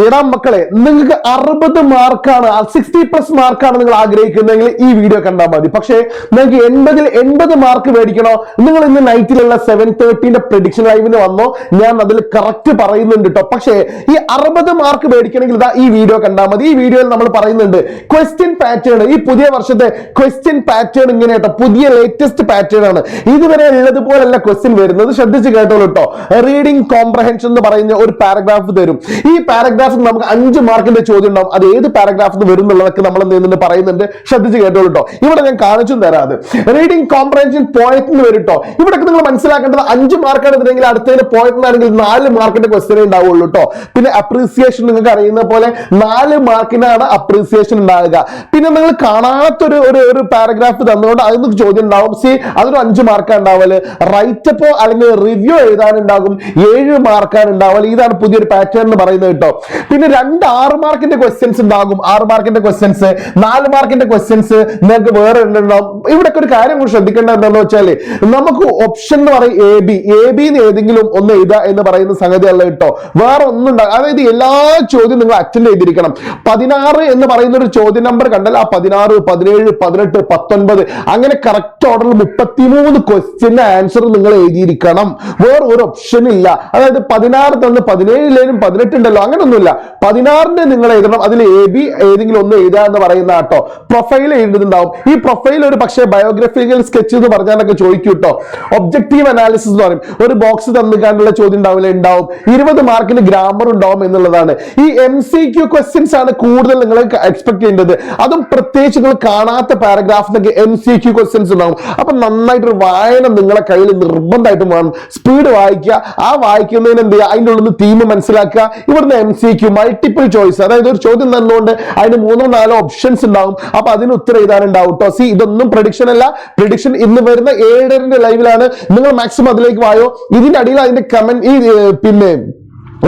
ഏടാം മക്കളെ, നിങ്ങൾക്ക് 60 മാർക്കാണ് 60+ മാർക്കാണ് നിങ്ങൾ ആഗ്രഹിക്കുന്നതെങ്കിൽ ഈ വീഡിയോ കണ്ടാൽ മതി. പക്ഷേ നിങ്ങൾക്ക് 80 മാർക്ക് മേടിക്കണോ, നിങ്ങൾ ഇന്ന് നൈറ്റിലുള്ള 7:30 പ്രഡിക്ഷൻ ലൈവിന് വന്നോ, ഞാൻ അതിൽ കറക്റ്റ് പറയുന്നുണ്ട് കേട്ടോ. പക്ഷേ ഈ 60 മാർക്ക് മേടിക്കണമെങ്കിൽ ഇതാ ഈ വീഡിയോ കണ്ടാൽ മതി. ഈ വീഡിയോയിൽ നമ്മൾ പറയുന്നുണ്ട് ക്വസ്റ്റ്യൻ പാറ്റേൺ. ഈ പുതിയ വർഷത്തെ ക്വസ്റ്റ്യൻ പാറ്റേൺ ഇങ്ങനെ കേട്ടോ, പുതിയ ലേറ്റസ്റ്റ് പാറ്റേൺ ആണ്. ഇതുവരെ ഉള്ളതുപോലല്ല ക്വസ്റ്റ്യൻ വരുന്നത്. ശ്രദ്ധിച്ച് കേട്ടോളൂ കേട്ടോ. റീഡിംഗ് കോംപ്രഹെൻഷൻ എന്ന് പറയുന്ന ഒരു പാരഗ്രാഫ് തരും. ഈ പാരഗ്രാഫ് നമുക്ക് 5 മാർക്കിന്റെ ചോദ്യം ഉണ്ടാവും. അത് ഏത് പാരഗ്രാഫിൽ വരും എന്നുള്ളതൊക്കെ നമ്മൾ എന്ത് ചെയ്യുന്നുണ്ട്, പറയുന്നുണ്ട്. ശ്രദ്ധിച്ച് കേട്ടോളൂ കേട്ടോ. ഇവിടെ ഞാൻ കാണിച്ചു തരാതെ റീഡിംഗ് കോംപ്രഹെൻഷൻ പോയിന്റ് വരും കേട്ടോ. ഇവിടെ നിങ്ങൾ മനസ്സിലാക്കേണ്ടത് 5 മാർക്കാണ് ഇതിനെങ്കിൽ അടുത്തതിന് പോയിന്റ് ആണെങ്കിൽ 4 മാർക്കിന്റെ ക്വസ്റ്റ്യൻ ഉണ്ടാവുള്ളൂ കേട്ടോ. പിന്നെ അപ്രീസിയേഷൻ നിങ്ങൾക്ക് അറിയുന്ന പോലെ 4 മാർക്കിനാണ് അപ്രീസിയേഷൻ ഉണ്ടാവുക. പിന്നെ നിങ്ങൾ കാണാത്തൊരു ഒരു പാരഗ്രാഫ് തന്നുകൊണ്ട് അതിന് ചോദ്യം ഉണ്ടാവും. അതൊരു 5 മാർക്കാണ് ഉണ്ടാവല്. റൈറ്റപ്പോ അല്ലെങ്കിൽ റിവ്യൂ എഴുതാനുണ്ടാകും 7 മാർക്കാണ് ഉണ്ടാവല്. ഇതാണ് പുതിയൊരു പാറ്റേൺ എന്ന് പറയുന്നത് കേട്ടോ. പിന്നെ 2 6 മാർക്കിന്റെ ക്വസ്റ്റ്യൻസ് ഉണ്ടാകും. 6 മാർക്കിന്റെ ക്വസ്റ്റ്യൻസ്, 4 മാർക്കിന്റെ ക്വസ്റ്റ്യൻസ് നിങ്ങൾക്ക് വേറെ ഉണ്ടാവും. ഇവിടെ ഒരു കാര്യം കൂടി ശ്രദ്ധിക്കേണ്ടത് എന്താണെന്ന് വെച്ചാല് നമുക്ക് ഓപ്ഷൻ എന്ന് പറയും എ ബി ഏതെങ്കിലും ഒന്ന് എഴുതുക എന്ന് പറയുന്ന സംഗതി അല്ല കേട്ടോ. വേറെ ഒന്നും ഉണ്ടാകും. അതായത് എല്ലാ ചോദ്യം നിങ്ങൾ അറ്റൻഡ് ചെയ്തിരിക്കണം. 16 എന്ന് പറയുന്ന ഒരു ചോദ്യ നമ്പർ കണ്ടാൽ ആ 16, 17, 18, 19 അങ്ങനെ കറക്റ്റ് ഓർഡറിൽ 33 ക്വസ്റ്റ്യന്റെ ആൻസർ നിങ്ങൾ എഴുതിയിരിക്കണം. വേറെ ഒരു ഓപ്ഷൻ ഇല്ല. അതായത് 16 തന്ന് 17 18 ഉണ്ടല്ലോ, അങ്ങനൊന്നുമില്ല. 16 നിങ്ങൾ എഴുതണം. അതിൽ എ ബി ഏതെങ്കിലും ഒന്ന് എഴുതുക എന്ന് പറയുന്ന കേട്ടോ. പ്രൊഫൈൽ എഴുതുന്നുണ്ടാവും. ഈ പ്രൊഫൈൽ ഒരു പക്ഷേ ബയോഗ്രഫിക്കൽ സ്കെച്ച് എന്ന് പറഞ്ഞാലൊക്കെ ചോദിക്കും കേട്ടോ. ഒബ്ജക്റ്റീവ് അനാലിസിസ് എന്ന് പറയും. ഒരു ബോക്സ് തന്നിക്കാനുള്ള ചോദ്യം ഉണ്ടാവും. 20 മാർക്കിന് ഗ്രാമർ ഉണ്ടാവും എന്നുള്ളതാണ്. ഈ MCQ ക്വസ്റ്റ്യൻസ് ആണ് കൂടുതൽ നിങ്ങൾ എക്സ്പെക്ട് ചെയ്യേണ്ടത്. അതും പ്രത്യേകിച്ച് നിങ്ങൾ കാണാത്ത പാരഗ്രാഫിനൊക്കെ MCQ ക്വസ്റ്റ്യൻസ് ഉണ്ടാവും. അപ്പൊ നന്നായിട്ടൊരു വായന നിങ്ങളെ കയ്യിൽ നിർബന്ധമായിട്ടും വേണം. സ്പീഡ് വായിക്കുക. ആ വായിക്കുന്നതിന് എന്ത് ചെയ്യുക, അതിൻ്റെ ഉള്ളിൽ നിന്ന് തീം മനസ്സിലാക്കുക. ഇവിടുന്ന് MCQ മൾട്ടിപ്പിൾ ചോയ്സ്, അതായത് ഒരു ചോദ്യം തന്നുകൊണ്ട് അതിന് 3 4 ഓപ്ഷൻസ് ഉണ്ടാവും. അപ്പൊ അതിന് ഉത്തരം എഴുതാനുണ്ടാവും കേട്ടോ. ഇതൊന്നും പ്രഡിക്ഷൻ അല്ല. പ്രഡിക്ഷൻ ഇന്ന് വരുന്ന 7:30 ലൈവിലാണ്. നിങ്ങൾ മാക്സിമം അതിലേക്ക് വായോ. ഇതിന്റെ അടിയിൽ അതിന്റെ കമന്റ് പിന്നെ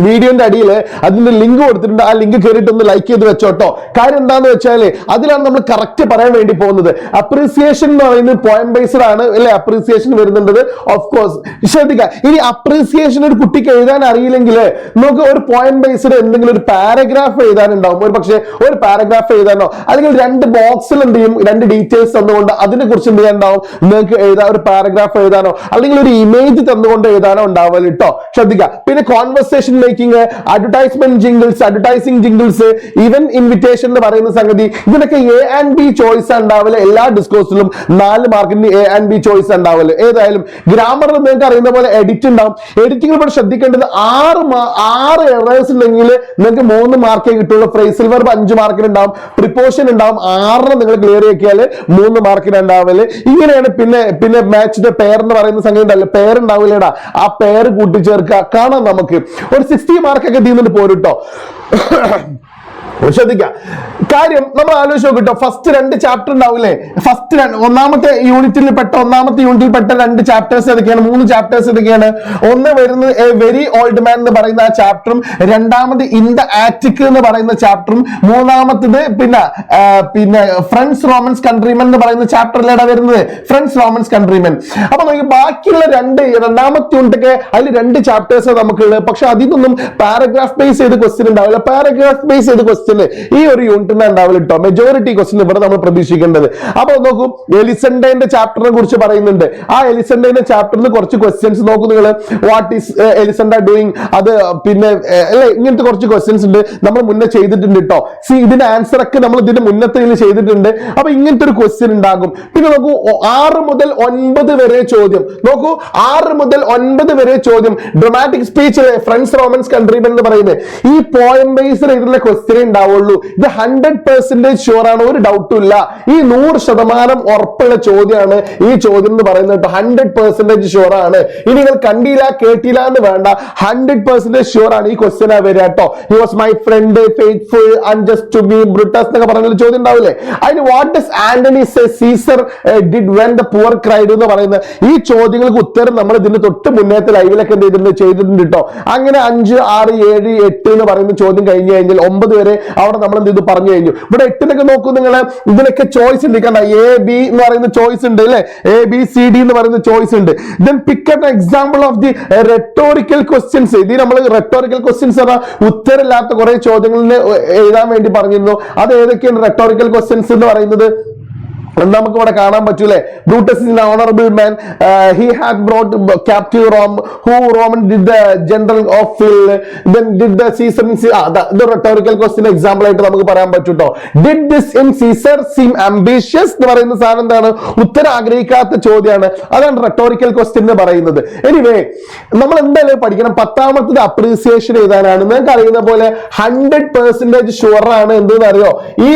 വീഡിയോന്റെ അടിയിൽ അതിന്റെ ലിങ്ക് കൊടുത്തിട്ടുണ്ട്. ആ ലിങ്ക് കയറിയിട്ട് ഒന്ന് ലൈക്ക് ചെയ്ത് വെച്ചോട്ടോ. കാര്യം എന്താന്ന് വെച്ചാല് അതിലാണ് നമ്മൾ കറക്റ്റ് പറയാൻ വേണ്ടി പോകുന്നത്. അപ്രീസിയേഷൻ എന്ന് പറയുന്നത് പോയിന്റ് ബേസ്ഡ് ആണ് അല്ലെ. അപ്രീസിയേഷൻ വരുന്നുണ്ട് ഓഫ് കോഴ്സ്. ശ്രദ്ധിക്കുക, ഇനി അപ്രീസിയേഷൻ ഒരു കുട്ടിക്ക് എഴുതാൻ അറിയില്ലെങ്കിൽ നമുക്ക് ഒരു പോയിന്റ് ബേസ്ഡ് എന്തെങ്കിലും ഒരു പാരഗ്രാഫ് എഴുതാനുണ്ടാവും. ഒരു പക്ഷേ ഒരു പാരഗ്രാഫ് എഴുതാനോ അല്ലെങ്കിൽ 2 ബോക്സിൽ എന്ത് ചെയ്യും, 2 ഡീറ്റെയിൽസ് തന്നുകൊണ്ട് അതിനെ കുറിച്ച് എന്ത് ചെയ്യാനുണ്ടാവും, നിങ്ങൾക്ക് എഴുതാൻ ഒരു പാരഗ്രാഫ് എഴുതാനോ അല്ലെങ്കിൽ ഒരു ഇമേജ് തന്നുകൊണ്ട് എഴുതാനോ ഉണ്ടാവില്ല കേട്ടോ. ശ്രദ്ധിക്കുക. പിന്നെ conversation making, advertisement jingles, advertising jingles, even invitation എന്ന് പറയുന്ന സംഗതി, ഇതിനൊക്കെ A and B ചോയ്സ് ഉണ്ടാവില്ല. എല്ലാ ഡിസ്കോഴ്സിലും 4 മാർക്കിന് A and B ചോയ്സ് ഉണ്ടാവില്ല. ഏതായാലും ഗ്രാമറിൽ നിങ്ങൾക്ക് അറിയുന്ന പോലെ എഡിറ്റ് ഉണ്ടാവും. എഡിറ്റിംഗിൽ ഇവിടെ ശ്രദ്ധിക്കേണ്ടത് 6 എറേഴ്സ് ഉണ്ടെങ്കിൽ നിങ്ങൾക്ക് 3 മാർക്കേ കിട്ടുള്ളൂ. ഫ്രേസൽ വെർബ് 5 മാർക്കിന് ഉണ്ടാവും. പ്രിപ്പോഷൻ ഉണ്ടാവും. 6 നിങ്ങൾ ക്ലിയർ ആക്കിയാൽ 3 മാർക്കിന് ഉണ്ടാവില്ല. ഇങ്ങനെയാണ്. പിന്നെ മാച്ച് ദ പെയർ എന്ന് പറയുന്ന സംഗതി ഉണ്ടല്ലോ, പെയർ ഉണ്ടാവില്ലടാ. ആ പെയർ കൂട്ടിച്ചേർക്കുക. കാണാം നമുക്ക് ഒരു 60 മാർക്കൊക്കെ തീർന്നിട്ട് പോരുട്ടോ. ശ്രദ്ധിക്കുക. കാര്യം നമ്മൾ ആലോചിച്ച് നോക്കിട്ടോ. ഫസ്റ്റ് 2 ചാപ്റ്റർ ഉണ്ടാവില്ലേ. ഒന്നാമത്തെ യൂണിറ്റിൽ പെട്ട 2 ചാപ്റ്റേഴ്സ് ഏതൊക്കെയാണ്, 3 ചാപ്റ്റേഴ്സ് ഏതൊക്കെയാണ്. ഒന്ന് വരുന്നത് എ വെരി ഓൾഡ് മാൻ എന്ന് പറയുന്ന ആ ചാപ്റ്ററും, രണ്ടാമത് ഇൻ ദ ആറ്റിക് എന്ന് പറയുന്ന ചാപ്റ്ററും, മൂന്നാമത്തത് പിന്നെ ഫ്രണ്ട്സ് റോമൻസ് കൺട്രിമെൻ എന്ന് പറയുന്ന ചാപ്റ്ററിലാണ് വരുന്നത്. Friends Romans countrymen. അപ്പൊ നമുക്ക് ബാക്കിയുള്ള രണ്ടാമത്തെ യൂണിറ്റൊക്കെ അതിൽ 2 ചാപ്റ്റേഴ്സ് നമുക്കുള്ളത്. പക്ഷെ അതിനൊന്നും പാരഗ്രാഫ് ബേസ് ചെയ്ത് ക്വസ്റ്റ്യൻ ഉണ്ടാവില്ല. പാരഗ്രാഫ് ബേസ് ചെയ്ത് ക്വസ്റ്റ്യൻ ഈ ഒരു യൂണിറ്റിന് ഉണ്ടാവില്ല കേട്ടോ. മെജോറിറ്റി ക്വസ്റ്റ്യൻ ഇവിടെ നമ്മൾ പ്രതീക്ഷിക്കേണ്ടത്. അപ്പൊ നോക്കൂ, എലിസണ്ടൈന്റെ ചാപ്റ്ററിനെ കുറിച്ച് പറയുന്നുണ്ട്. ആ എലിസണ്ടൈന്റെ ചാപ്റ്ററിന് കുറച്ച് ക്വസ്റ്റ്യൻസ് നോക്കൂ നിങ്ങൾ. വാട്ട് ഈസ് എലിസണ്ട ഡൂയിങ്, അത് പിന്നെ അല്ലെ, ഇങ്ങനത്തെ കുറച്ച് ക്വസ്റ്റ്യൻസ് ഉണ്ട്. നമ്മൾ മുന്നേ ചെയ്തിട്ടുണ്ട് കേട്ടോ. ഇതിന്റെ ആൻസർ ഒക്കെ നമ്മൾ ഇതിന്റെ മുന്നത്തെ ചെയ്തിട്ടുണ്ട്. അപ്പൊ ഇങ്ങനത്തെ ഒരു ക്വസ്റ്റ്യൻ ഉണ്ടാകും. പിന്നെ നോക്കൂ, 6 മുതൽ 9 വരെ ചോദ്യം. നോക്കൂ, 6 മുതൽ 9 വരെ ചോദ്യം. Dramatic speech, friends Romans countrymen എന്ന് പറയുന്നത് ഈ പോയിന്റ് ബേസ്ഡ് ഇതിലുള്ള ക്വസ്റ്റ്യൻ ഉണ്ടാവുള്ളൂ. ഇത് 100% ഷുവർ ആണ്, ഒരു ഡൗട്ടും ഇല്ല. ഈ 100% ഉറപ്പുള്ള ചോദ്യമാണ് ഈ ചോദ്യം എന്ന് പറയുന്നത്. 100% ഷുവർ ആണ്. ഇനി നിങ്ങൾ കണ്ടില്ല കേട്ടില്ല എന്ന് വേണ്ട, 100% ഷുവർ ആണ് ഈ ക്വസ്റ്റ്യൻ വരിക കേട്ടോ. He was my friend, faithful, unjust to be Brutus എന്നൊക്കെ പറഞ്ഞ ചോദ്യം ഉണ്ടാവില്ലേ. അതിന് what does Antony say Caesar did when the poor cried എന്ന് പറയുന്ന ഈ ചോദ്യങ്ങൾക്ക് ഉത്തരം നമ്മൾ ഇതിന് തൊട്ട് മുന്നേത്തെ ലൈവിലൊക്കെ ചെയ്തിട്ടുണ്ട് കേട്ടോ. അങ്ങനെ 5, 6, 7, 8 എന്ന് പറയുന്ന ചോദ്യം കഴിഞ്ഞ് കഴിഞ്ഞാൽ 9 വരെ അവിടെ നമ്മൾ എന്ത് ചെയ്തു പറഞ്ഞു കഴിഞ്ഞു. ഇവിടെ 8 നോക്കൂ നിങ്ങൾ, ഇതിനൊക്കെ ചോയ്സ് ഉണ്ട്. കാരണം എ ബി എന്ന് പറയുന്ന ചോയ്സ് ഉണ്ട് അല്ലെ, എ ബി സി ഡി എന്ന് പറയുന്ന ചോയ്സ് ഉണ്ട്. Then pick an example of the rhetorical questions. ഇത് നമ്മൾ റെട്ടോറിക്കൽ ക്വസ്റ്റ്യൻസ് ഉത്തരമില്ലാത്ത കുറെ ചോദ്യങ്ങളിൽ എഴുതാൻ വേണ്ടി പറഞ്ഞിരുന്നു. അത് ഏതൊക്കെയാണ് റെട്ടോറിക്കൽ ക്വസ്റ്റ്യൻസ് എന്ന് പറയുന്നത്? നമുക്ക് ഇവിടെ കാണാൻ പറ്റൂലേ. Brutus is an honorable man, he had brought captive Rome, who Roman did the general of field, then did the Caesar the rhetorical question example ആയിട്ട് നമുക്ക് പറയാൻ പറ്റൂട്ടോ. did this in Caesar seem ambitious എന്ന് പറയുന്ന സാധനം എന്താണ്? ഉത്തരം ആഗ്രഹിക്കാത്ത ചോദ്യമാണ്. അതാണ് റെട്ടോറിക്കൽ ക്വസ്റ്റ്യൻ എന്ന് പറയുന്നത്. എനിവേ നമ്മൾ എന്തായാലും പഠിക്കണം. 10ാമത്തത് അപ്രീസിയേഷൻ എഴുതാനാണ്. നിങ്ങൾക്ക് അറിയുന്ന പോലെ 100% ഷുവർ ആണ് എന്തെന്ന് അറിയോ, ഈ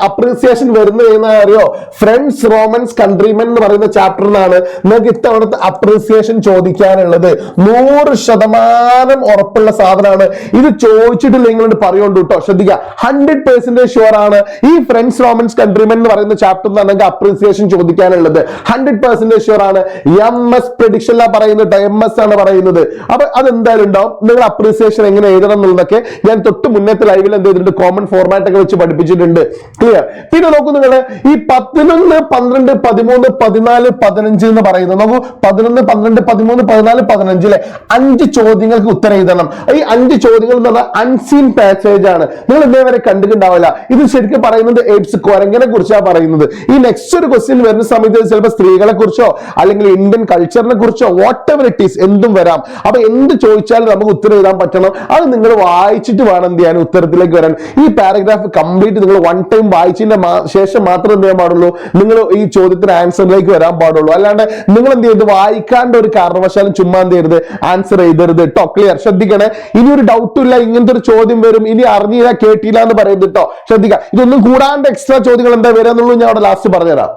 അപ്രീസിയേഷൻ വരുന്ന അറിയോ, ഫ്രണ്ട്സ് റോമൻസ് കൺട്രിമെൻ എന്ന് പറയുന്ന ചാപ്റ്ററിനാണ് നിങ്ങൾക്ക് ഇത്തവണത്തെ അപ്രീസിയേഷൻ ചോദിക്കാനുള്ളത്. 100% ഉറപ്പുള്ള സാധനമാണ്. ഇത് ചോദിച്ചിട്ടില്ല നിങ്ങളോട് പറയുന്നുണ്ട് കേട്ടോ, ശ്രദ്ധിക്കുക. 100% ഷുവർ ആണ് ഈ ഫ്രണ്ട്സ് റോമൻസ് കൺട്രിമെൻ എന്ന് പറയുന്ന ചാപ്റ്ററിനാണ് നിങ്ങൾക്ക് അപ്രീസിയേഷൻ ചോദിക്കാനുള്ളത്. 100% ഷുവർ ആണ്. MS പ്രഡിക്ഷൻ പറയുന്നത് MS ആണ് പറയുന്നത്. അപ്പൊ അതെന്തായാലും ഉണ്ടാവും. നിങ്ങൾ അപ്രീസിയേഷൻ എങ്ങനെ എഴുതണം എന്നുള്ളതൊക്കെ ഞാൻ തൊട്ട് മുന്നത്തെ ലൈവിൽ എന്ത് ചെയ്തിട്ടുണ്ട്, കോമൺ ഫോർമാറ്റ് ഒക്കെ വെച്ച് പഠിപ്പിച്ചിട്ടുണ്ട്. ക്ലിയർ? പിന്നെ നോക്കൂ നിങ്ങൾ, ഈ 11, 12, 13, 14, 15 എന്ന് പറയുന്നത് നോക്കൂ. 11, 12, 13, 14, 15 അല്ലെ, 5 ചോദ്യങ്ങൾക്ക് ഉത്തരം എഴുതണം. ഈ 5 ചോദ്യങ്ങൾ എന്ന് പറഞ്ഞാൽ അൺസീൻ പാസേജ് ആണ്. നിങ്ങൾ ഇതേവരെ കണ്ടിട്ടുണ്ടാവില്ല. ഇത് ശരിക്കും പറയുന്നത് എയ്ഡ്സ് കുരങ്ങനെ കുറിച്ചാണ് പറയുന്നത്. ഈ നെക്സ്റ്റ് ഒരു ക്വസ്റ്റ്യൻ വരുന്ന സമയത്ത് ചിലപ്പോൾ സ്ത്രീകളെ കുറിച്ചോ അല്ലെങ്കിൽ ഇന്ത്യൻ കൾച്ചറിനെ കുറിച്ചോ വാട്ട് എവർ ഇറ്റ് ഈസ് എന്തും വരാം. അപ്പൊ എന്ത് ചോദിച്ചാലും നമുക്ക് ഉത്തരം എഴുതാൻ പറ്റണം. അത് നിങ്ങൾ വായിച്ചിട്ട് വേണം എന്ത് ചെയ്യാൻ, ഉത്തരത്തിലേക്ക് വരാൻ. ഈ പാരഗ്രാഫ് കംപ്ലീറ്റ് നിങ്ങൾ 1 ടൈം വായിച്ചതിന്റെ ശേഷം മാത്രം എന്ത് ചെയ്യാൻ പാടുള്ളൂ, നിങ്ങൾ ഈ ചോദ്യത്തിന് ആൻസറിലേക്ക് വരാൻ പാടുള്ളൂ. അല്ലാണ്ട് നിങ്ങൾ എന്ത് ചെയ്ത് വായിക്കാണ്ട് ഒരു കാരണവശാലും ചുമ്മാ എന്ത് ചെയ്യരുത്, ആൻസർ ചെയ്തരുത് കേട്ടോ. ക്ലിയർ? ശ്രദ്ധിക്കണേ. ഇനി ഒരു ഡൗട്ടും ഇല്ല, ഇങ്ങനത്തെ ഒരു ചോദ്യം വരും, ഇനി അറിഞ്ഞില്ല കേട്ടില്ല എന്ന് പറയുന്നത് കേട്ടോ. ശ്രദ്ധിക്കുക. ഇതൊന്നും കൂടാണ്ട് എക്സ്ട്രാ ചോദ്യങ്ങൾ എന്താ വരിക എന്നുള്ളത് ഞാൻ അവിടെ ലാസ്റ്റ് പറഞ്ഞുതരാം.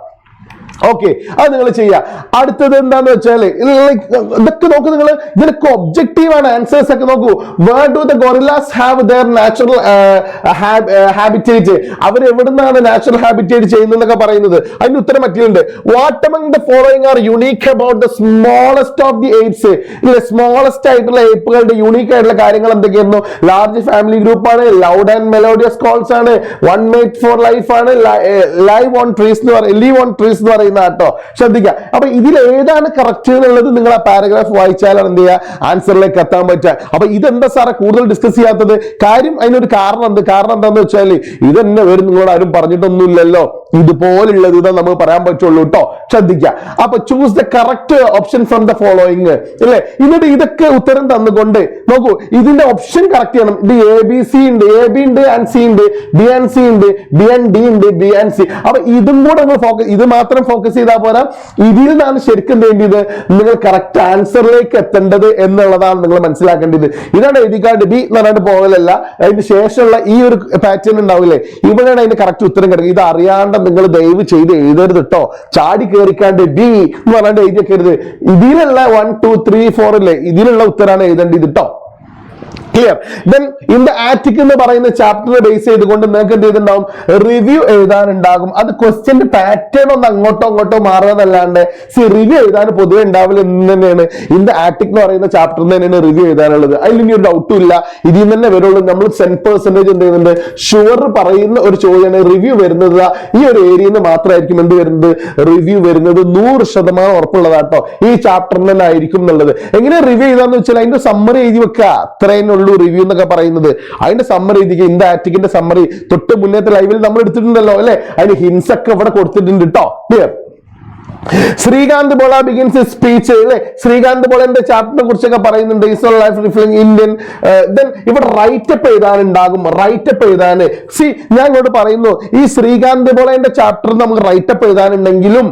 ഓക്കെ, അത് നിങ്ങൾ ചെയ്യുക. അടുത്തത് എന്താന്ന് വെച്ചാല് ഇതൊക്കെ നോക്കൂ നിങ്ങൾ, ഇതിനൊക്കെ ഒബ്ജക്റ്റീവ് ആണ്. ആൻസേഴ്സ് ഒക്കെ നോക്കൂ. Where do the gorillas have their natural habitat? അവർ എവിടുന്നാണ് നാച്ചുറൽ ഹാബിറ്റേറ്റ് ചെയ്യുന്നതെന്നൊക്കെ പറയുന്നത്. അതിന്റെ ഉത്തരം മറ്റുണ്ട്. What among the following are unique about the smallest of the apes? ഇല്ലേ, സ്മോളസ്റ്റ് ആയിട്ടുള്ള ഏപ്പുകളുടെ യുണീക്ക് ആയിട്ടുള്ള കാര്യങ്ങൾ എന്തൊക്കെയായിരുന്നു? ലാർജ് ഫാമിലി ഗ്രൂപ്പ് ആണ്, ലൗഡ് ആൻഡ് മെലോഡിയസ് കോൾസ് ആണ്, വൺ മേറ്റ് ഫോർ ലൈഫ് ആണ്, ലൈവ് ഓൺ ട്രീസ് എന്ന് പറയുന്നത് കേട്ടോ. ശ്രദ്ധിക്കുക. അപ്പൊ ഇതിൽ ഏതാണ് കറക്റ്റ് എന്നുള്ളത് നിങ്ങൾ ആ പാരഗ്രാഫ് വായിച്ചാലാണ് എന്ത് ചെയ്യുക, ആൻസറിലേക്ക് എത്താൻ പറ്റുക. അപ്പൊ ഇതെന്താ സാറെ കൂടുതൽ ഡിസ്കസ് ചെയ്യാത്തത്? കാര്യം അതിനൊരു കാരണം ഉണ്ട്. കാരണം എന്താന്ന് വെച്ചാൽ ഇതെന്നെ വരും നിങ്ങളോട് ആരും പറഞ്ഞിട്ടൊന്നുമില്ലല്ലോ. ഇതുപോലുള്ളത് ഇതാ നമുക്ക് പറയാൻ പറ്റുള്ളൂ കേട്ടോ. ശ്രദ്ധിക്കുക. അപ്പൊ choose the correct option from the following അല്ലെ. എന്നിട്ട് ഇതൊക്കെ ഉത്തരം തന്നുകൊണ്ട് നോക്കൂ, ഇതിന്റെ ഓപ്ഷൻ കറക്റ്റ് ചെയ്യണം. ഇത് ABC ഉണ്ട്, AB ഉണ്ട്, ആൻഡ് C ഉണ്ട്, B ആൻഡ് C ഉണ്ട്, B ആൻഡ് D ഉണ്ട്, B ആൻഡ് C. അപ്പൊ ഇതും കൂടെ നിങ്ങൾ ഫോക്കസ്, ഇത് മാത്രം ഫോക്കസ് ചെയ്താൽ പോരാ. ഇതിൽ നിന്നാണ് ശരിക്കും വേണ്ടിയത് നിങ്ങൾ കറക്റ്റ് ആൻസറിലേക്ക് എത്തേണ്ടത് എന്നുള്ളതാണ് നിങ്ങൾ മനസ്സിലാക്കേണ്ടത്. ഇതാണ് എഴുതിക്കാണ്ട് B എന്ന് പറഞ്ഞിട്ട് പോകലല്ല. അതിന് ശേഷമുള്ള ഈ ഒരു പാറ്റേൺ ഉണ്ടാവില്ലേ, ഇവിടെയാണ് അതിന്റെ കറക്റ്റ് ഉത്തരം കിടക്കുക. ഇത് അറിയാണ്ട് നിങ്ങൾ ദയവ് ചെയ്ത് എഴുതരുത് കേട്ടോ. ചാടി കയറിക്കാണ്ട് B എന്ന് പറഞ്ഞാണ്ട് എഴുതിയൊക്കെ. ഇതിലുള്ള 1, 2, 3, 4 ഇല്ലേ, ഇതിലുള്ള ഉത്തരാണ് എഴുതേണ്ടത് കേട്ടോ. Clear? Then in the attic എന്ന് പറയുന്ന ചാപ്റ്റർ ബേസ് ചെയ്തുകൊണ്ട് നിങ്ങൾക്ക് എന്ത് ചെയ്തിട്ടുണ്ടാവും, റിവ്യൂ എഴുതാനുണ്ടാകും. അത് ക്വസ്റ്റ്യന്റെ പാറ്റേൺ ഒന്ന് അങ്ങോട്ടോ ഇങ്ങോട്ടോ മാറുന്നതല്ലാണ്ട് റിവ്യൂ എഴുതാൻ പൊതുവെ ഉണ്ടാവില്ല എന്ന് തന്നെയാണ്. ഇൻ ദ ആറ്റിക് എന്ന് പറയുന്ന ചാപ്റ്ററിൽ തന്നെയാണ് റിവ്യൂ എഴുതാനുള്ളത്. അതിൽ ഇനി ഒരു ഡൗട്ടും ഇല്ല, ഇതിൽ നിന്ന് തന്നെ വരുള്ളൂ. നമ്മൾ 10% എന്ത് ചെയ്യുന്നുണ്ട്, ഷുവർ പറയുന്ന ഒരു ചോദ്യമാണ് റിവ്യൂ വരുന്നത്. ഈ ഒരു ഏരിയയിൽ നിന്ന് മാത്രമായിരിക്കും എന്ത് വരുന്നത്, റിവ്യൂ വരുന്നത്. 100% ഉറപ്പുള്ളതാട്ടോ. ഈ ചാപ്റ്ററിൽ തന്നെ ആയിരിക്കും എന്നുള്ളത്. എങ്ങനെ റിവ്യൂ ചെയ്താന്ന് വെച്ചാൽ അതിന്റെ സമ്മറി എഴുതി വെക്കുക, അത്രയും റിവ്യൂ എന്നൊക്കെ പറയുന്നത്. അതിന്റെ സമ്മറി എഴുതിക്കുക. ഇൻ ദ ആറ്റിക്കിന്റെ സമ്മറി തൊട്ട് മുന്നേത്തെ ലൈവിൽ നമ്മൾ എടുത്തിട്ടുണ്ടല്ലോ അല്ലെ. അതിന് ഹിൻസ് ഒക്കെ ഇവിടെ കൊടുത്തിട്ടുണ്ട് കേട്ടോ. ക്ലിയർ? ശ്രീകാന്ത് ബോള ബിഗിൻസ് സ്പീച്ച് അല്ലെ. ശ്രീകാന്ത് ബോളന്റെ ചാപ്റ്ററിനെ കുറിച്ചൊക്കെ പറയുന്നുണ്ട്. ഇന്ത്യൻ. ദെൻ ഇവിടെ റൈറ്റപ്പ് എഴുതാനുണ്ടാകും. റൈറ്റപ്പ് എഴുതാന് ഞാൻ ഇങ്ങോട്ട് പറയുന്നു, ഈ ശ്രീകാന്ത് ബോളന്റെ ചാപ്റ്റർ നമുക്ക് റൈറ്റപ്പ് എഴുതാനുണ്ടെങ്കിലും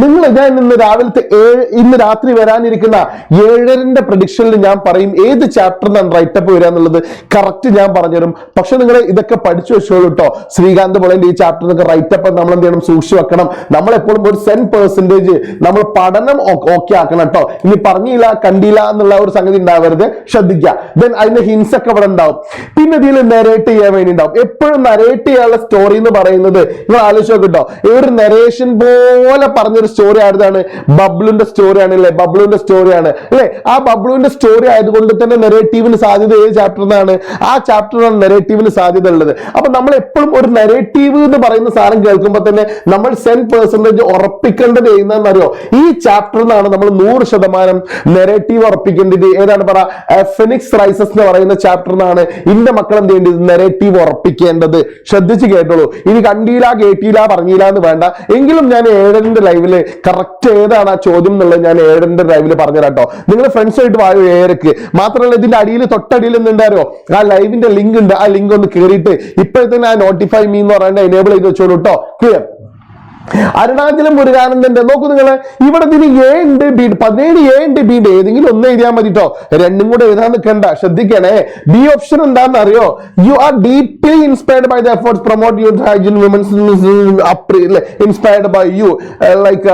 നിങ്ങൾ ഞാൻ ഇന്ന് രാത്രി വരാനിരിക്കുന്ന 7:30 പ്രഡിക്ഷനിൽ ഞാൻ പറയും ഏത് ചാപ്റ്ററിനാണ് റൈറ്റപ്പ് വരിക എന്നുള്ളത് കറക്റ്റ് ഞാൻ പറഞ്ഞുതരും. പക്ഷെ നിങ്ങൾ ഇതൊക്കെ പഠിച്ചു വെച്ചോളൂ കേട്ടോ. ശ്രീകാന്ത് ബോളന്റെ ഈ ചാപ്റ്ററിനൊക്കെ റൈറ്റപ്പ് നമ്മൾ എന്ത് ചെയ്യണം, സൂക്ഷിച്ചു വെക്കണം. നമ്മളെപ്പോഴും ഒരു 10% 100% നമ്മൾ പഠനം ഓക്കെ ആക്കണം കേട്ടോ. ഇനി പറഞ്ഞില്ല കണ്ടില്ല എന്നുള്ള ഒരു സംഗതി ഉണ്ടാവരുത്, ശ്രദ്ധിക്കുക. ദെൻ അതിന്റെ ഹിൻസ് ഒക്കെ ഇവിടെ ഉണ്ടാവും. പിന്നെ ഇതിൽ നെറേറ്റ് ചെയ്യാൻ വേണ്ടി ഉണ്ടാവും. എപ്പോഴും നെറേറ്റ് ചെയ്യാനുള്ള സ്റ്റോറി എന്ന് പറയുന്നത് നിങ്ങൾ ആലോചിച്ച് നോക്കിട്ടോ, ഒരു നെറേഷൻ പോലെ പറഞ്ഞൊരു സ്റ്റോറി ആയതാണ് ബബ്ലുവിന്റെ സ്റ്റോറിയാണ് അല്ലെ, ബബ്ലുവിന്റെ സ്റ്റോറിയാണ് അല്ലെ. ആ ബബ്ലുവിന്റെ സ്റ്റോറി ആയതുകൊണ്ട് തന്നെ നെറേറ്റീവിന് സാധ്യത ഏത് ചാപ്റ്ററിനാണ്? ആ ചാപ്റ്ററിനാണ് നെറേറ്റീവിന് സാധ്യത ഉള്ളത്. അപ്പൊ നമ്മൾ എപ്പോഴും ഒരു നെറേറ്റീവ് എന്ന് പറയുന്ന സാധനം കേൾക്കുമ്പോൾ തന്നെ നമ്മൾ 10% ഉറപ്പിക്കേണ്ടത് ചെയ്യുന്നതെന്നറിയോ, ഈ ചാപ്റ്ററിൽ നിന്നാണ് നമ്മൾ 100% നെറേറ്റീവ് ഉറപ്പിക്കേണ്ടത്. ഏതാണ് പറ, ഫെനിക്സ് റൈസസ് എന്ന് പറയുന്ന ചാപ്റ്ററിനാണ് ഇന്റെ മക്കൾ എന്ത് ചെയ്യേണ്ടത്, നെറേറ്റീവ് ഉറപ്പിക്കേണ്ടത്. ശ്രദ്ധിച്ച് കേട്ടോളൂ. ഇനി കണ്ടില്ല കേട്ടില്ല പറഞ്ഞില്ല എന്ന് വേണ്ട. എങ്കിലും ഞാൻ ഏഴന്റെ ലൈവില് കറക്റ്റ് ഏതാണ് ആ ചോദ്യം എന്നുള്ളത് ഞാൻ ഏഴന്റെ ലൈവില് പറഞ്ഞുതരാട്ടോ. നിങ്ങൾ ഫ്രണ്ട്സായിട്ട് വായോ ഏഴക്ക്. മാത്രമല്ല ഇതിന്റെ അടിയിൽ തൊട്ടടിയിൽ എന്തുണ്ടാരോ ആ ലൈവിന്റെ ലിങ്ക് ഉണ്ട്. ആ ലിങ്ക് ഒന്ന് കയറിയിട്ട് ഇപ്പോഴത്തെ ആ നോട്ടിഫൈ മീ എന്ന് പറയുന്നത് എനേബിൾ ചെയ്ത് വെച്ചോളൂ കേട്ടോ. ക്ലിയർ? അരുണാചലം മുരുകാനന്ദന്റെ നോക്കൂ നിങ്ങള്, ഇവിടെ ഇതിന് എ ഉണ്ട് ബി, 17 എ ഉണ്ട് ബി ഉണ്ട്, ഏതെങ്കിലും ഒന്ന് എഴുതിയാൽ മതി കേട്ടോ. രണ്ടും കൂടെ എഴുതാൻ നിൽക്കണ്ട. ശ്രദ്ധിക്കണേ. ബി ഓപ്ഷൻ എന്താണെന്ന് അറിയോ? You are deeply inspired by the efforts promote your hygiene women's inspired by you like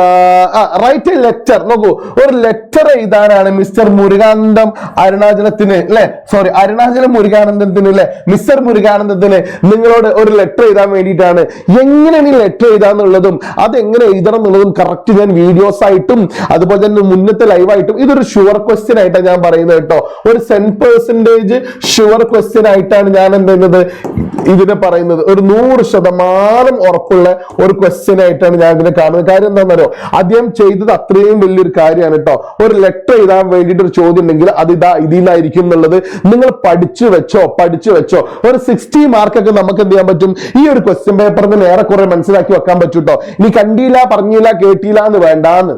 write a letter. നോക്കൂ, ഒരു ലെറ്റർ എഴുതാനാണ് മിസ്റ്റർ മുരുകാനന്ദം അരുണാചലത്തിന് അല്ലെ, സോറി അരുണാചലം മുരുകാനന്ദത്തിന് അല്ലെ, മിസ്റ്റർ മുരുകാനന്ദത്തിന് നിങ്ങളോട് ഒരു ലെറ്റർ എഴുതാൻ വേണ്ടിയിട്ടാണ്. എങ്ങനെയാണ് ഈ ലെറ്റർ എഴുതാന്നുള്ളതും അതെങ്ങനെ എഴുതണം എന്നുള്ളതും കറക്റ്റ് ഞാൻ വീഡിയോസ് ആയിട്ടും അതുപോലെ തന്നെ മുന്നത്തെ ലൈവായിട്ടും ഇതൊരു ഷുവർ ക്വസ്റ്റ്യൻ ആയിട്ടാണ് ഞാൻ പറയുന്നത് കേട്ടോ. ഒരു 10% ഷുവർ ക്വസ്റ്റ്യൻ ആയിട്ടാണ് ഞാൻ എന്തെന്നത് ഇതിനെ പറയുന്നത്. ഒരു 100% ഉറപ്പുള്ള ഒരു ക്വസ്റ്റ്യൻ ആയിട്ടാണ് ഞാൻ ഇതിനെ കാണുന്നത്. കാര്യം എന്താണെന്നറിയോ, അദ്ദേഹം ചെയ്തത് അത്രയും വലിയൊരു കാര്യമാണ് കേട്ടോ. ഒരു ലെറ്റർ എഴുതാൻ വേണ്ടിയിട്ട് ഒരു ചോദ്യം ഉണ്ടെങ്കിൽ അത് ഇതിൽ നിന്നായിരിക്കും എന്നുള്ളത് നിങ്ങൾ പഠിച്ചു വെച്ചോ. ഒരു 60 മാർക്കൊക്കെ നമുക്ക് എന്ത് ചെയ്യാൻ പറ്റും, ഈ ഒരു ക്വസ്റ്റ്യൻ പേപ്പറിന് ഏറെക്കുറെ മനസ്സിലാക്കി വെക്കാൻ പറ്റും കേട്ടോ. ഇനി കണ്ടില്ല പറഞ്ഞില്ല കേട്ടില്ല എന്ന് വേണ്ടാന്ന്.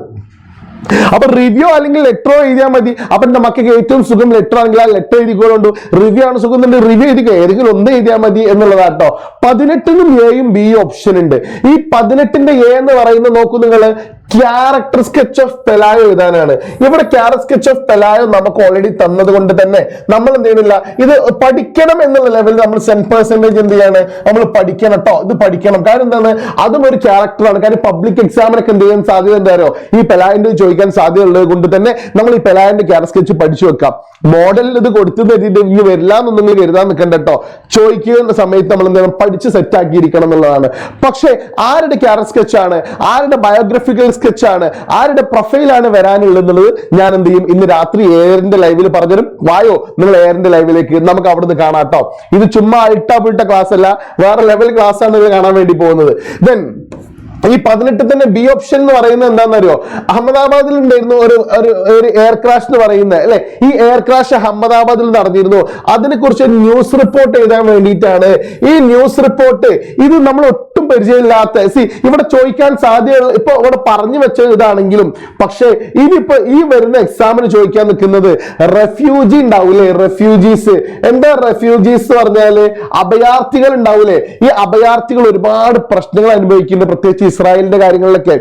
അപ്പൊ റിവ്യൂ അല്ലെങ്കിൽ ലെറ്ററോ എഴുതിയാൽ മതി. അപ്പൊ എന്റെ മക്കൾക്ക് ഏറ്റവും സുഖം ലെറ്റർ ആണെങ്കിൽ ആ ലെറ്റർ എഴുതിക്കോളുണ്ട്. റിവ്യൂ ആണ് സുഖം എന്നുണ്ടെങ്കിൽ റിവ്യൂ എഴുതിക്കോ, ഏതെങ്കിലും ഒന്ന് എഴുതിയാൽ മതി എന്നുള്ളതാട്ടോ. 18നും എയും ബി ഓപ്ഷൻ ഉണ്ട്. ഈ 18ന്റെ എ എന്ന് പറയുന്നത് നോക്കൂ നിങ്ങള്, ക്യാരക്ടർ സ്കെച്ച് ഓഫ് പെലായോ എഴുതാനാണ്. ഇവിടെ ക്യാരക്ടർ സ്കെച്ച് ഓഫ് പെലായോ നമുക്ക് ഓൾറെഡി തന്നത് കൊണ്ട് തന്നെ നമ്മൾ എന്ത് ചെയ്യുന്നില്ല, ഇത് പഠിക്കണം എന്നുള്ള ലെവലിൽ നമ്മൾ 10% എന്ത് ചെയ്യാണ്, നമ്മൾ പഠിക്കണം കേട്ടോ. ഇത് പഠിക്കണം. കാരണം എന്താണ്, അതും ഒരു ക്യാരക്ടറാണ്. കാര്യം പബ്ലിക് എക്സാമിനൊക്കെ എന്ത് ചെയ്യാൻ സാധ്യത എന്തായാലോ ഈ പെലായന്റെ ചോദിക്കാൻ സാധ്യത ഉള്ളത് കൊണ്ട് തന്നെ നമ്മൾ ഈ പെലായന്റെ ക്യാരക്ടർ സ്കെച്ച് പഠിച്ചു വെക്കാം. മോഡലിൽ ഇത് കൊടുത്തു ഇനി വരില്ല എന്നൊന്നും നിങ്ങൾ കരുതാൻ നിൽക്കണ്ട കേട്ടോ. ചോദിക്കുന്ന സമയത്ത് നമ്മൾ എന്ത് ചെയ്യണം, പഠിച്ച് സെറ്റ് ആക്കിയിരിക്കണം എന്നുള്ളതാണ്. പക്ഷെ ആരുടെ ക്യാരക്ടർ സ്കെച്ച് ആണ്, ആരുടെ ബയോഗ്രഫിക്കൽ സ്കെച്ച് ആണ്, ആരുടെ പ്രൊഫൈലാണ് വരാനുള്ളത് ഞാൻ എന്ത് ചെയ്യും, ഇന്ന് രാത്രി ഏറിന്റെ ലൈവിൽ പറഞ്ഞുതരും. വായോ നിങ്ങൾ ഏറിന്റെ ലൈവിലേക്ക്, നമുക്ക് അവിടെ നിന്ന് കാണാം കേട്ടോ. ഇത് ചുമ്മാ അൾട്ടാ ക്ലാസ് അല്ല, വേറെ ലെവൽ ക്ലാസ് ആണ് ഇത് കാണാൻ വേണ്ടി പോകുന്നത്. ദെൻ ഈ 18 തന്നെ ബി ഓപ്ഷൻ എന്ന് പറയുന്നത് എന്താണെന്നറിയോ, അഹമ്മദാബാദിൽ ഉണ്ടായിരുന്നു ഒരു എയർ ക്രാഷ് എന്ന് പറയുന്നത് അല്ലെ. ഈ എയർ ക്രാഷ് അഹമ്മദാബാദിൽ നടന്നിരുന്നു. അതിനെ കുറിച്ച് ന്യൂസ് റിപ്പോർട്ട് എഴുതാൻ വേണ്ടിയിട്ടാണ്. ഈ ന്യൂസ് റിപ്പോർട്ട് ഇത് നമ്മൾ ഒട്ടും പരിചയമില്ലാത്ത ഇവിടെ ചോദിക്കാൻ സാധ്യതയുള്ള, ഇപ്പൊ ഇവിടെ പറഞ്ഞു വെച്ച ഇതാണെങ്കിലും പക്ഷെ ഇനിയിപ്പോ ഈ വരുന്ന എക്സാമിന് ചോദിക്കാൻ നിൽക്കുന്നത് റെഫ്യൂജി ഉണ്ടാവൂലേ, റെഫ്യൂജീസ്. എന്താ റെഫ്യൂജീസ് പറഞ്ഞാല് അഭയാർത്ഥികൾ ഉണ്ടാവൂലേ. ഈ അഭയാർത്ഥികൾ ഒരുപാട് പ്രശ്നങ്ങൾ അനുഭവിക്കുന്നുണ്ട്, പ്രത്യേകിച്ച് ഇസ്രായേലിന്റെ കാര്യങ്ങളിലൊക്കെ.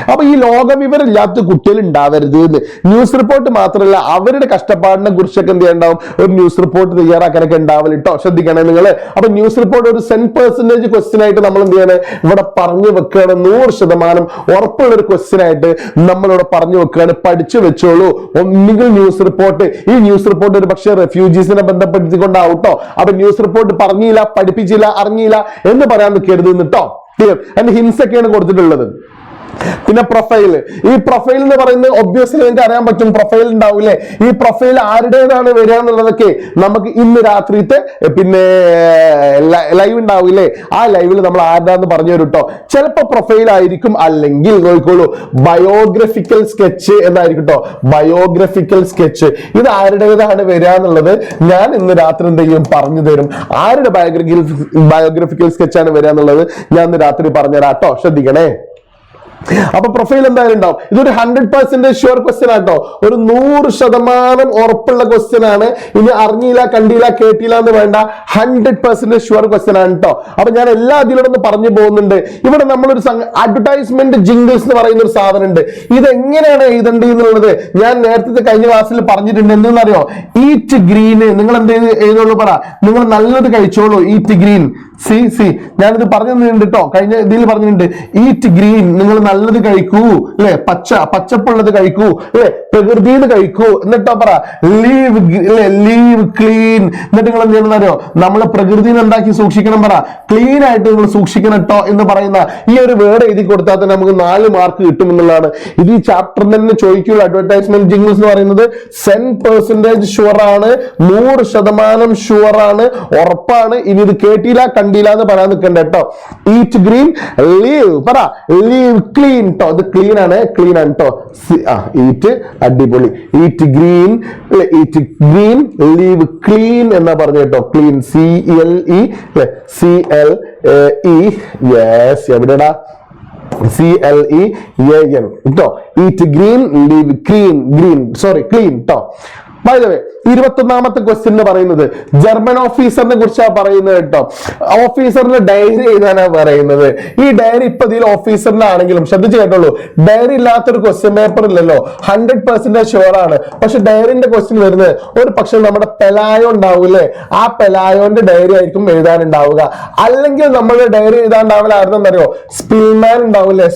അപ്പൊ ഈ ലോകവിവരമില്ലാത്ത കുട്ടികൾ ഉണ്ടാവരുത് എന്ന് ന്യൂസ് റിപ്പോർട്ട് മാത്രമല്ല അവരുടെ കഷ്ടപ്പാടിനെ കുറിച്ചൊക്കെ എന്ത് ചെയ്യണ്ടാവും, ഒരു ന്യൂസ് റിപ്പോർട്ട് തയ്യാറാക്കാനൊക്കെ ഉണ്ടാവില്ല കേട്ടോ. ശ്രദ്ധിക്കണേ നിങ്ങൾ. അപ്പൊ ന്യൂസ് റിപ്പോർട്ട് ഒരു 10% ക്വസ്റ്റ്യൻ ആയിട്ട് നമ്മൾ എന്ത് ചെയ്യണം, ഇവിടെ പറഞ്ഞു വെക്കുകയാണ്. 100% ഉറപ്പുള്ള ഒരു ക്വസ്റ്റ്യൻ ആയിട്ട് നമ്മളിവിടെ പറഞ്ഞു വെക്കുകയാണ്. പഠിച്ചു വെച്ചോളൂ. ഒന്നുകിൽ ന്യൂസ് റിപ്പോർട്ട്, ഈ ന്യൂസ് റിപ്പോർട്ട് ഒരു പക്ഷേ റെഫ്യൂജീസിനെ ബന്ധപ്പെടുത്തിക്കൊണ്ടാവും കേട്ടോ. അപ്പൊ ന്യൂസ് റിപ്പോർട്ട് പറഞ്ഞില്ല, പഠിപ്പിച്ചില്ല, അറിഞ്ഞില്ല എന്ന് പറയാൻ നിൽക്കരുത് കേട്ടോ. ക്ലിയർ? അതിന്റെ ഹിൻസ് ഒക്കെയാണ് കൊടുത്തിട്ടുള്ളത്. പിന്നെ പ്രൊഫൈൽ, ഈ പ്രൊഫൈൽ എന്ന് പറയുന്നത് ഒബ്വിയസ്ലി നിങ്ങൾക്ക് അറിയാൻ പറ്റും, പ്രൊഫൈൽ ഉണ്ടാവില്ലേ. ഈ പ്രൊഫൈൽ ആരുടേതാണ് വരിക എന്നുള്ളതൊക്കെ നമുക്ക് ഇന്ന് രാത്രിത്തെ പിന്നെ ലൈവ് ഉണ്ടാവില്ലേ, ആ ലൈവിൽ നമ്മൾ ആരുടാന്ന് പറഞ്ഞു തരും കേട്ടോ. ചിലപ്പോ പ്രൊഫൈൽ ആയിരിക്കും, അല്ലെങ്കിൽ നോക്കിക്കോളൂ ബയോഗ്രഫിക്കൽ സ്കെച്ച് എന്നായിരിക്കും കേട്ടോ. ബയോഗ്രഫിക്കൽ സ്കെച്ച് ഇത് ആരുടേതാണ് വരിക എന്നുള്ളത് ഞാൻ ഇന്ന് രാത്രി എന്ത് ചെയ്യും, പറഞ്ഞു തരും. ആരുടെ ബയോഗ്രഫിക്കൽ സ്കെച്ചാണ് വരിക എന്നുള്ളത് ഞാൻ ഇന്ന് രാത്രി പറഞ്ഞുതരാം കേട്ടോ. ശ്രദ്ധിക്കണേ. അപ്പൊ പ്രൊഫൈൽ എന്തായാലും ഉണ്ടാവും. ഇതൊരു 100% ഷുവർ ക്വസ്റ്റ്യൻ ആട്ടോ. ഒരു 100% ഉറപ്പുള്ള ക്വസ്റ്റ്യൻ ആണ്. ഇനി അറിഞ്ഞില്ല കണ്ടില്ല കേട്ടില്ല എന്ന് വേണ്ട, 100% ഷുവർ ക്വസ്റ്റ്യൻ ആണ് കേട്ടോ. അപ്പൊ ഞാൻ എല്ലാ അതിലൂടെ ഒന്ന് പറഞ്ഞു പോകുന്നുണ്ട്. ഇവിടെ നമ്മളൊരു അഡ്വർടൈസ്മെന്റ് ജിംഗിൾസ് എന്ന് പറയുന്ന ഒരു സാധനം ഉണ്ട്. ഇത് എങ്ങനെയാണ് എഴുതേണ്ടത് എന്നുള്ളത് ഞാൻ നേരത്തെ കഴിഞ്ഞ ക്ലാസ്സിൽ പറഞ്ഞിട്ടുണ്ട്. എന്തെന്നറിയോ, ഈറ്റ് ഗ്രീന് നിങ്ങൾ എന്ത് എഴുതുള്ളൂ പറ, നിങ്ങൾ നല്ലത് കഴിച്ചോളൂ. ഈറ്റ് ഗ്രീൻ, ഞാനിത് പറഞ്ഞു തന്നിട്ടുണ്ട് കേട്ടോ. കഴിഞ്ഞ ഇതിൽ പറഞ്ഞിട്ടുണ്ട് ഈറ്റ് ഗ്രീൻ, നിങ്ങൾ നല്ലത് കഴിക്കൂ അല്ലെ, പച്ചപ്പുള്ളത് കഴിക്കൂ അല്ലെ, പ്രകൃതിന്ന് കഴിക്കൂ. എന്നിട്ടോ പറ ലീവ് അല്ലെ, ലീവ് ക്ലീൻ. എന്നിട്ട് നിങ്ങൾ എന്ത് ചെയ്യണമെന്നറിയോ, നമ്മളെ പ്രകൃതിനെ എന്താക്കി സൂക്ഷിക്കണം, പറ ക്ലീൻ ആയിട്ട് നിങ്ങൾ സൂക്ഷിക്കണം കേട്ടോ എന്ന് പറയുന്ന ഈ ഒരു വേർഡ് എഴുതി കൊടുത്താൽ തന്നെ നമുക്ക് 4 മാർക്ക് കിട്ടും എന്നുള്ളതാണ്. ഇത് ഈ ചാപ്റ്ററിൽ തന്നെ ചോദിക്കുള്ള അഡ്വർടൈസ്മെന്റ് ജിംഗിൾസ് എന്ന് പറയുന്നത് 100% ഷുവർ ആണ്, 100% ഷുവർ ആണ്, ഉറപ്പാണ്. ഇനി ഇത് കേട്ടില്ല കണ്ടില്ല എന്ന് പറയാൻ നിൽക്കണ്ട കേട്ടോ. ഈറ്റ് ഗ്രീൻ ലീവ്, പറ ലീവ് ക്ലീൻ കേട്ടോ. ഇത് ക്ലീൻ ആണ് കേട്ടോ. ഈറ്റ് അടിപൊളി, eat green eat green leave clean എന്നാ പറഞ്ഞു കേട്ടോ. ക്ലീൻ CLE യെസ്, എവിടെടാ CLEAN കേട്ടോ. ഈറ്റ് ഗ്രീൻ ലീവ് ക്ലീൻ കേട്ടോ. ബൈ ദ വേ 21ാമത്തെ ക്വസ്റ്റ്യൻ എന്ന് പറയുന്നത് ജർമ്മൻ ഓഫീസറിനെ കുറിച്ചാണ് പറയുന്നത് കേട്ടോ. ഓഫീസറിന്റെ ഡയറി എഴുതാനാണ് പറയുന്നത്. ഈ ഡയറി ഇപ്പൊ ഇതിൽ ഓഫീസറിന്റെ ആണെങ്കിലും ശ്രദ്ധിച്ച് കേട്ടോളൂ, ഡയറി ഇല്ലാത്തൊരു ക്വസ്റ്റ്യൻ പേപ്പർ ഇല്ലല്ലോ, 100% ഷുവർ ആണ്. പക്ഷെ ഡയറിന്റെ ക്വസ്റ്റ്യൻ വരുന്നത് ഒരു പക്ഷെ നമ്മുടെ പെലായോ ഉണ്ടാവൂലേ, ആ പെലായോന്റെ ഡയറി ആയിരിക്കും എഴുതാനുണ്ടാവുക. അല്ലെങ്കിൽ നമ്മുടെ ഡയറി എഴുതാണ്ടാവില്ല ആയിരുന്നറിയോ, സ്പിൽമാൻ ഉണ്ടാവില്ലേ,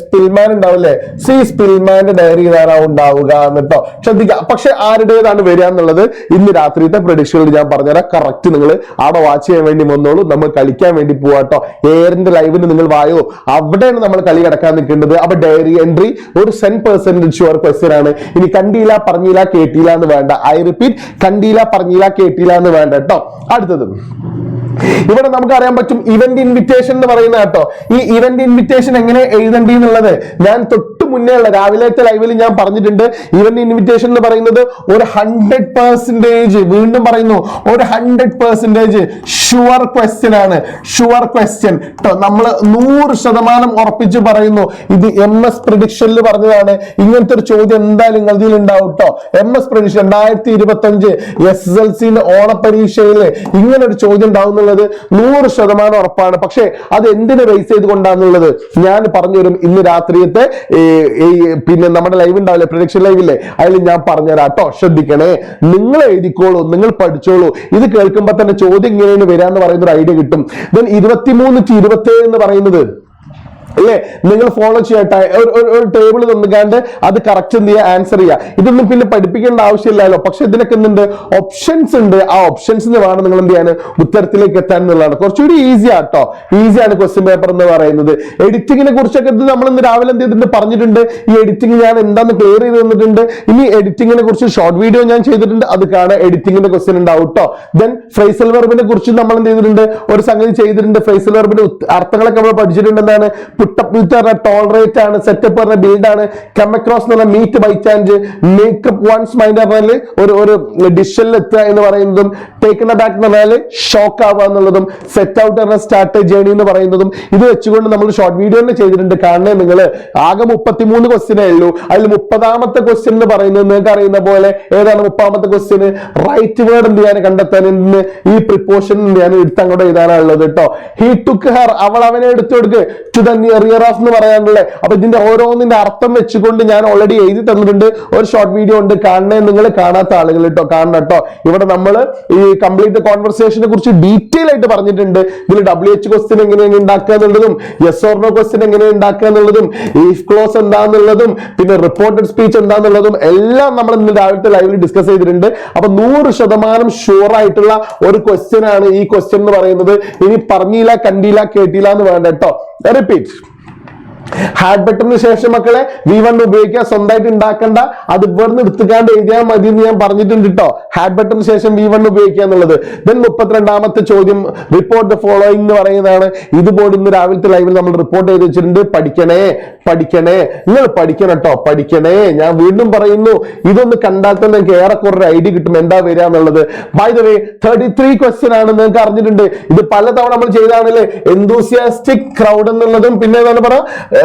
സ്പിൽമാന്റെ ഡയറി എഴുതാനാവും ഉണ്ടാവുക എന്നിട്ടോ. ശ്രദ്ധിക്കുക. പക്ഷെ ആരുടേതാണ് വരിക എന്നുള്ളത് ഇന്ന് രാത്രിത്തെ പ്രഡിക്ഷനിൽ ഞാൻ പറഞ്ഞുതരാം. കറക്റ്റ് നിങ്ങൾ അവിടെ വാച്ച് ചെയ്യാൻ വേണ്ടി വന്നോളൂ. നമ്മൾ കളിക്കാൻ വേണ്ടി പോവാട്ടോ. എയറിന്റെ ലൈവിന് നിങ്ങൾ വായോ, അവിടെയാണ് നമ്മൾ കളി കിടക്കാൻ നിൽക്കേണ്ടത്. അപ്പൊ ഡയറി എൻട്രി ഒരു 100% ഷുവർ ക്വസ്റ്റ്യൻ ആണ്. ഇനി കണ്ടില്ല പറഞ്ഞില്ല കേട്ടില്ല എന്ന് വേണ്ട. ഐ റിപ്പീറ്റ്, കണ്ടില്ല പറഞ്ഞില്ല കേട്ടില്ല എന്ന് വേണ്ട കേട്ടോ. അടുത്തത് ഇവിടെ നമുക്ക് അറിയാൻ പറ്റും ഇവന്റ് ഇൻവിറ്റേഷൻ എന്ന് പറയുന്ന കേട്ടോ. ഈ ഇവന്റ് ഇൻവിറ്റേഷൻ എങ്ങനെ എഴുതണ്ടി എന്നുള്ളത് ഞാൻ തൊട്ട് മുന്നേ ഉള്ള രാവിലത്തെ ലൈവിൽ ഞാൻ പറഞ്ഞിട്ടുണ്ട്. ഇവന്റ് ഇൻവിറ്റേഷൻ എന്ന് പറയുന്നത് ഒരു 100%, വീണ്ടും പറയുന്നു, ഒരു 100% ഷുവർ ക്വസ്റ്റ്യൻ ആണ്. ഷുവർ ക്വസ്റ്റ്യൻ കേട്ടോ. നമ്മൾ 100% ഉറപ്പിച്ച് പറയുന്നു. ഇത് MS പ്രഡിക്ഷനിൽ പറഞ്ഞതാണ്. ഇങ്ങനത്തെ ഒരു ചോദ്യം എന്തായാലും നിങ്ങളിൽ ഉണ്ടാവും കേട്ടോ. MS പ്രഡിക്ഷൻ 2025 SSLC ഓണപരീക്ഷയിൽ ഇങ്ങനെ ഒരു ചോദ്യം ഉണ്ടാവുന്ന 100% ഉറപ്പാണ്. പക്ഷെ അത് എന്തിനു ബേസ് ചെയ്തുകൊണ്ടാന്നുള്ളത് ഞാൻ പറഞ്ഞുതരും ഇന്ന് രാത്രിയത്തെ പിന്നെ നമ്മുടെ ലൈവ് ഉണ്ടാവില്ലേ, പ്രഡിക്ഷൻ ലൈവില്ലേ, അതിൽ ഞാൻ പറഞ്ഞുതരാം കേട്ടോ. ശ്രദ്ധിക്കണേ, നിങ്ങൾ എഴുതിക്കോളൂ, നിങ്ങൾ പഠിച്ചോളൂ. ഇത് കേൾക്കുമ്പോ തന്നെ ചോദ്യം ഇങ്ങനെയാണ് വരാന്ന് പറയുന്ന ഒരു ഐഡിയ കിട്ടും. ദെൻ 23 to 27 എന്ന് പറയുന്നത് അല്ലേ, നിങ്ങൾ ഫോളോ ചെയ്യട്ടെ. ഒരു ടേബിൾ തന്നിക്കാണ്ട് അത് കറക്റ്റ് എന്ത് ചെയ്യുക, ആൻസർ ചെയ്യുക. ഇതൊന്നും പിന്നെ പഠിപ്പിക്കേണ്ട ആവശ്യമില്ലല്ലോ. പക്ഷെ ഇതിനൊക്കെ എന്തുണ്ട്, ഓപ്ഷൻസ് ഉണ്ട്. ആ ഓപ്ഷൻസ് വേണം നിങ്ങൾ എന്ത് ചെയ്യാൻ, ഉത്തരത്തിലേക്ക് എത്താൻ എന്നുള്ളതാണ്. കുറച്ചുകൂടി ഈസി ആട്ടോ, ഈസിയാണ് ക്വസ്റ്റ്യൻ പേപ്പർ എന്ന് പറയുന്നത്. എഡിറ്റിങ്ങിനെ കുറിച്ചൊക്കെ നമ്മൾ ഇന്ന് രാവിലെ എന്ത് ചെയ്തിട്ടുണ്ട്, പറഞ്ഞിട്ടുണ്ട്. ഈ എഡിറ്റിംഗ് ഞാൻ എന്താന്ന് ക്ലിയർ ചെയ്ത് തന്നിട്ടുണ്ട്. ഇനി എഡിറ്റിങ്ങിനെ കുറിച്ച് ഷോർട്ട് വീഡിയോ ഞാൻ ചെയ്തിട്ടുണ്ട്, അത് കാണാൻ എഡിറ്റിങ്ങിന്റെ ക്വസ്റ്റ്യൻ ഉണ്ടാവും കേട്ടോ. ദെൻ ഫ്രേസൽ വെർബിനെ കുറിച്ച് നമ്മൾ എന്ത് ചെയ്തിട്ടുണ്ട്, ഒരു സംഗതി ചെയ്തിട്ടുണ്ട്. ഫ്രേസൽ വെർബിന്റെ അർത്ഥങ്ങളൊക്കെ നമ്മൾ പഠിച്ചിട്ടുണ്ട്. എന്താണ് പുട്ടപ്പ് വിത്ത് പറഞ്ഞ ടോളറേറ്റ് ആണ്, സെറ്റപ്പ് പറഞ്ഞ ബിൽഡ് ആണ്, കം അക്രോസ് എന്ന് പറഞ്ഞ meet by chance, make up one's mind പറഞ്ഞാൽ ഒരു ഡിഷിൽ എത്തുക എന്ന് പറയുന്നതും, ടേക്കൺ ബാക്ക് എന്ന് പറഞ്ഞാൽ ഷോക്ക് ആവുക എന്നുള്ളതും, സെറ്റ് ഔട്ട് പറഞ്ഞ സ്റ്റാർട്ട് ജേണി എന്ന് പറയുന്നതും, ഇത് വെച്ചുകൊണ്ട് നമ്മൾ ഷോർട്ട് വീഡിയോ തന്നെ ചെയ്തിട്ടുണ്ട്. കാണണേ നിങ്ങൾ. ആകെ 33 ക്വസ്റ്റ്യനേ ഉള്ളൂ. അതിൽ 30ാമത്തെ ക്വസ്റ്റ്യൻ എന്ന് പറയുന്നത് നിങ്ങൾക്ക് അറിയുന്ന പോലെ ഏതാണ് 30ാമത്തെ ക്വസ്റ്റ്യന്, റൈറ്റ് വേർഡ് എന്ത് ചെയ്യാൻ കണ്ടെത്താൻ, ഈ പ്രിപ്പോഷൻ എന്ത് ചെയ്യാൻ എടുത്ത് അങ്ങോട്ട് എഴുതാനുള്ളത് കേട്ടോ. ഹി ടുക്ക് ഹെർ, അവൾ അവനെ എടുത്തു കൊടുക്ക്, ടു ദ നിയർ ഓഫ് എന്ന് പറയാനുള്ളത്. അപ്പൊ ഇതിന്റെ ഓരോന്നിന്റെ അർത്ഥം വെച്ചുകൊണ്ട് ഞാൻ ഓൾറെഡി എഴുതി തന്നിട്ടുണ്ട്. ഒരു ഷോർട്ട് വീഡിയോ ഉണ്ട്, കാണണേ നിങ്ങൾ, കാണാത്ത ആളുകൾ കേട്ടോ, കാണണം കേട്ടോ. ഇവിടെ നമ്മൾ ഈ കംപ്ലീറ്റ് കോൺവെർസേഷനെ കുറിച്ച് ഡീറ്റെയിൽ ആയിട്ട് പറഞ്ഞിട്ടുണ്ട്. ഇതിൽ WH ക്വസ്റ്റ്യൻ എങ്ങനെയാണ് ഉണ്ടാക്കുക എന്നുള്ളതും, യെസ് ഓർ നോ ക്വസ്റ്റ്യൻ എങ്ങനെയാണ് ഉണ്ടാക്കുക എന്നുള്ളതും, ഇഫ് ക്ലോസ് എന്താന്നുള്ളതും, പിന്നെ റിപ്പോർട്ടഡ് സ്പീച്ച് എന്താന്നുള്ളതും എല്ലാം നമ്മൾ ഇന്ന് രാവിലത്തെ ലൈവിൽ ഡിസ്കസ് ചെയ്തിട്ടുണ്ട്. അപ്പൊ 100% ഷുവർ ആയിട്ടുള്ള ഒരു ക്വസ്റ്റ്യൻ ആണ് ഈ ക്വസ്റ്റ്യൻ എന്ന് പറയുന്നത്. ഇനി പറഞ്ഞില്ല കണ്ടില്ല കേട്ടില്ല എന്ന് വേണ്ട കേട്ടോ. റിപ്പീറ്റ്. ഹാഡ് ബട്ടണിന് ശേഷം മക്കളെ V1 ഉപയോഗിക്കുക, സ്വന്തമായിട്ട് ഉണ്ടാക്കണ്ട. അത് ഇവിടുന്ന് എടുത്തുകാണ്ട് എഴുതിയാൽ മതി എന്ന് ഞാൻ പറഞ്ഞിട്ടുണ്ട് കേട്ടോ. ഹാഡ് ബട്ടണിന് ശേഷം V1 ഉപയോഗിക്കുക എന്നുള്ളത്. ദെൻ 32ാമത്തെ ചോദ്യം, റിപ്പോർട്ട് ദ ഫോളോയിങ് എന്ന് പറയുന്നതാണ്. ഇതുപോലെ ഇന്ന് രാവിലത്തെ ലൈവിൽ നമ്മൾ റിപ്പോർട്ട് ചെയ്ത് വെച്ചിട്ടുണ്ട്. പഠിക്കണേ, നിങ്ങൾ പഠിക്കണം കേട്ടോ, പഠിക്കണേ. ഞാൻ വീണ്ടും പറയുന്നു, ഇതൊന്ന് കണ്ടാൽ തന്നെ നിങ്ങൾക്ക് ഏറെക്കുറെ ഐഡിയ കിട്ടും എന്താ വരിക എന്നുള്ളത്. ബൈ ദ വേ 33 ക്വസ്റ്റ്യൻ ആണ്, നിങ്ങൾക്ക് അറിഞ്ഞിട്ടുണ്ട്. ഇത് പലതവണ നമ്മൾ ചെയ്താണല്ലേ. എന്തൂസിയാസ്റ്റിക് ക്രൗഡ് എന്നുള്ളതും, പിന്നെ എന്താണ് പറയുക,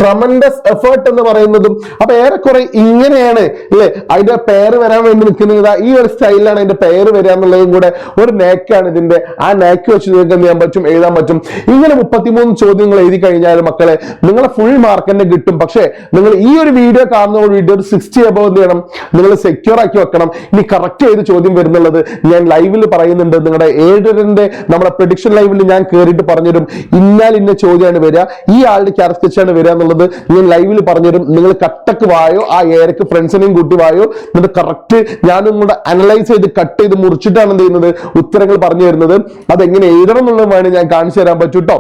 ട്രമൻഡസ് എഫേർട്ട് എന്ന് പറയുന്നതും. അപ്പൊ ഏറെക്കുറെ ഇങ്ങനെയാണ് അല്ലെ അതിന്റെ പേര് വരാൻ വേണ്ടി നിൽക്കുന്നത്. ഈ ഒരു സ്റ്റൈലിലാണ് അതിന്റെ പേര് വരിക എന്നുള്ളതും കൂടെ ഒരു നേക്കാണ് ഇതിന്റെ. ആ നേക്ക് വെച്ച് നിങ്ങൾക്ക് എന്ത് ചെയ്യാൻ പറ്റും, എഴുതാൻ പറ്റും. ഇങ്ങനെ 33 ചോദ്യങ്ങൾ എഴുതി കഴിഞ്ഞാൽ മക്കളെ നിങ്ങളെ ഫുൾ മാർക്ക് മാർക്ക് തന്നെ കിട്ടും. പക്ഷേ നിങ്ങൾ ഈ ഒരു വീഡിയോ കാണുന്ന വീഡിയോ ഒരു 60 above എന്ത് ചെയ്യണം, നിങ്ങൾ സെക്യൂർ ആക്കി വെക്കണം. ഇനി കറക്റ്റ് ചെയ്ത് ചോദ്യം വരുന്നുള്ളത് ഞാൻ ലൈവിൽ പറയുന്നുണ്ട്. നിങ്ങളുടെ ഏഴരന്റെ നമ്മുടെ പ്രഡിക്ഷൻ ലൈവിൽ ഞാൻ കയറിയിട്ട് പറഞ്ഞുതരും. ഇന്ന ചോദ്യമാണ് വരിക, ഈ ആളുടെ ക്യാരക്ടർ ആണ് വരിക എന്നുള്ളത് ഞാൻ ലൈവിൽ പറഞ്ഞുതരും. നിങ്ങൾ കട്ടക്ക് വായോ, ആ ഏരക്ക് ഫ്രണ്ട്സിനെയും കൂട്ടി വായോ, എന്നിട്ട് കറക്റ്റ് ഞാനും കൂടെ അനലൈസ് ചെയ്ത് കട്ട് ചെയ്ത് മുറിച്ചിട്ടാണ് എന്ത് ചെയ്യുന്നത് ഉത്തരങ്ങൾ പറഞ്ഞു തരുന്നത്. അതെങ്ങനെ എഴുതണം എന്നുള്ളതുമാണ് ഞാൻ കാണിച്ചു തരാൻ പറ്റൂട്ടോ.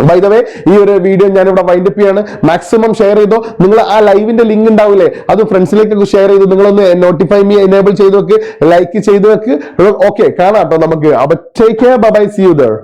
ബൈ ദ വേ, ഈ ഒരു വീഡിയോ ഞാൻ ഇവിടെ വൈൻഡ് അപ്പ് ചെയ്യാണ്. മാക്സിമം ഷെയർ ചെയ്തോ. നിങ്ങൾ ആ ലൈവിന്റെ ലിങ്ക് ഉണ്ടാവില്ലേ, അത് ഫ്രണ്ട്സിലേക്കൊക്കെ ഷെയർ ചെയ്ത് നിങ്ങളൊന്ന് നോട്ടിഫൈ മീ എനേബിൾ ചെയ്ത് വെക്ക്, ലൈക്ക് ചെയ്ത് വെക്ക്. ഓക്കെ, കാണാം കേട്ടോ നമുക്ക്. അപ്പൊ take care, bye bye, see you there.